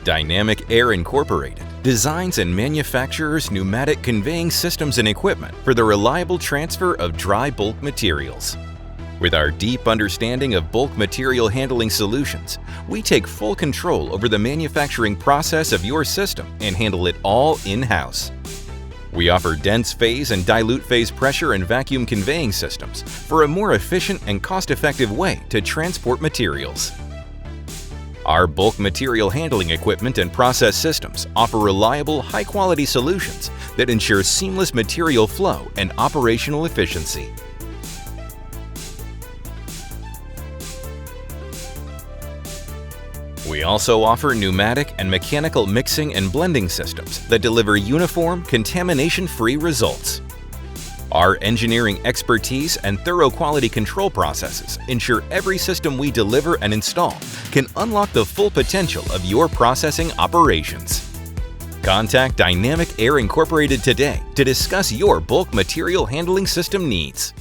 Dynamic Air Incorporated designs and manufactures pneumatic conveying systems and equipment for the reliable transfer of dry bulk materials. With our deep understanding of bulk material handling solutions, we take full control over the manufacturing process of your system and handle it all in-house. We offer dense phase and dilute phase pressure and vacuum conveying systems for a more efficient and cost-effective way to transport materials. Our bulk material handling equipment and process systems offer reliable, high-quality solutions that ensure seamless material flow and operational efficiency. We also offer pneumatic and mechanical mixing and blending systems that deliver uniform, contamination-free results. Our engineering expertise and thorough quality control processes ensure every system we deliver and install can unlock the full potential of your processing operations. Contact Dynamic Air Incorporated today to discuss your bulk material handling system needs.